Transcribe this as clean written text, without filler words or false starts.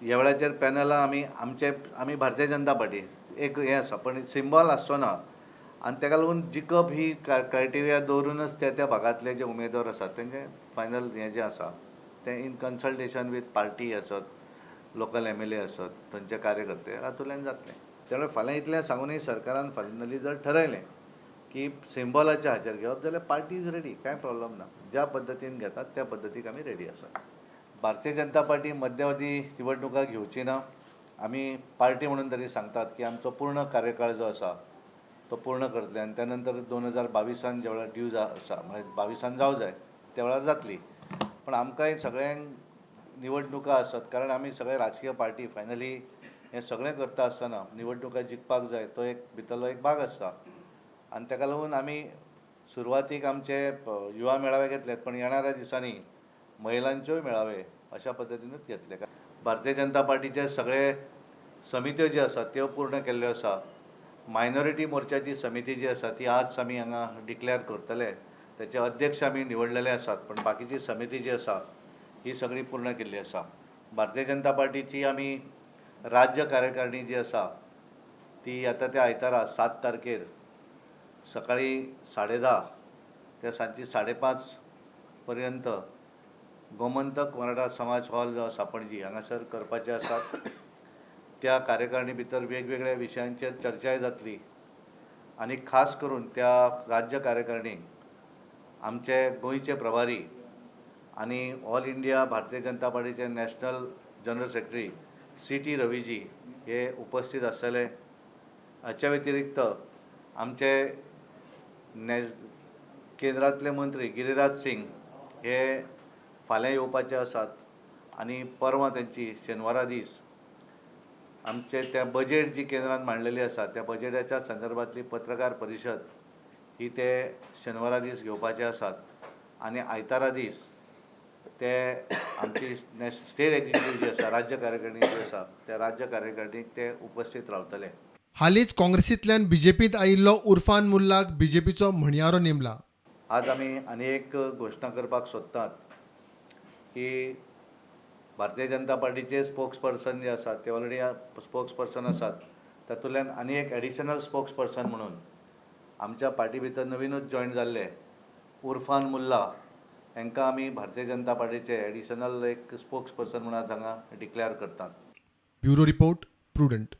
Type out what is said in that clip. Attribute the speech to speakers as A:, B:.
A: ह्या वेळाचेर पॅनला आमी भारतीय जनता पार्टी एक हें आसा पण सिंबॉल आसचो ना आनी ताका लागून जिखप ही क्रायटेरिया दवरूनच त्या भागांतले जे उमेदवार आसात तेंचे फायनल हें जें आसा तें इन कन्सल्टेशन वीथ पार्टी आसत लोकल MLA आसत थंयचे कार्यकर्ते हातूंतल्यान जातलें. त्यामुळे फाल्यां इतलें सांगूनय सरकारान फायनली जर ठरयलें की सिंबॉलाच्या हाचेर घेवप जाल्यार पार्टी इज रेडी, कांय प्रॉब्लेम ना. ज्या पद्दतीन घेतात त्या पद्दतीक आमी रेडी आसात. भारतीय जनता पार्टी मध्यावधी निवडणुका घेवची ना. आमी पार्टी म्हणून तरी सांगतात की आमचो पूर्ण कार्यकाळ जो आसा तो पूर्ण करतले आनी त्या नंतर 2022 ज्या वेळार ड्यू आसा म्हणजे 22 जावं जाय त्या वेळार जातली. पण आमकांय सगळ्यांक निवडणुका आसत कारण आमी सगळे राजकीय पार्टी फायनली हें सगळें करता आसतना निवडणुका जिखपाक जाय तो एक भितरलो एक भाग आसता आनी ताका लागून आमी सुरवातीक आमचे युवा मेळावे घेतलेत पण येणाऱ्या दिसांनी महिलांच्योय मेळावे अशा पद्दतीनूच घेतले. भारतीय जनता पार्टीचे सगळे समित्यो ज्यो आसात त्यो पूर्ण केल्ल्यो आसा. मायनॉरिटी मोर्चाची समिती जी आसा ती आज आमी हांगा डिक्लेअर करतले. त्याचे अध्यक्ष आमी निवडलेले आसात पण बाकीची समिती जी आसा ही सगळी पूर्ण केल्ली आसा. भारतीय जनता पार्टीची आमी राज्य कार्यकारिणी जी आसा ती आतां त्या आयतारा 7 तारखेर सकाळी 10:30 ते सांजची 5:30 पर्यंत गोमंतक मराठा समाज हॉल जो आसा पणजी हांगासर करपाचे आसात. त्या कार्यकारिणी भितर वेगवेगळ्या विशयांचेर चर्चाय जातली आनी खास करून त्या राज्य कार्यकारिणीक आमचे गोंयचे प्रभारी आनी ऑल इंडिया भारतीय जनता पार्टीचे national general secretary CT Raviji हे उपस्थित आसतले. हाच्या व्यतिरिक्त आमचे केंद्रांतले मंत्री गिरिराज सिंग हे फाल्यां येवपाचे आसात आनी परवां त्यांची शेनवारा दीस आमचे त्या बजेट जी केंद्रान मांडलेली आसा त्या बजेटाच्या संदर्भातली पत्रकार परिशद ही ते शेनवारा दीस घेवपाचे आसात आनी आयतारा दीस ते आमची स्टेट एक्झिक्युटीव जी आसा राज्य कार्यकारिणी जी आसा त्या राज्य कार्यकारिणीक ते उपस्थित रावतले.
B: हालींच काँग्रेसींतल्यान BJPत आयिल्लो उरफान मुल्लाक BJPचो म्हणयारो नेमला.
A: आज आमी आनी एक घोशणा करपाक सोदतात की भारतीय जनता पार्टीचे स्पोक्स पर्सन जे आसात ते ऑलरेडी स्पोक्स पर्सन आसात. तातूंतल्यान आनी एक एडिशनल स्पोक्स पर्सन म्हणून आमच्या पार्टी भितर नवीनच जॉयन जाल्ले उरफान मुल्ला हांकां आमी भारतीय जनता पार्टीचे एडिशनल एक स्पोक्स पर्सन म्हणून हांगा डिक्लेअर करतात.
B: Bureau report prudent.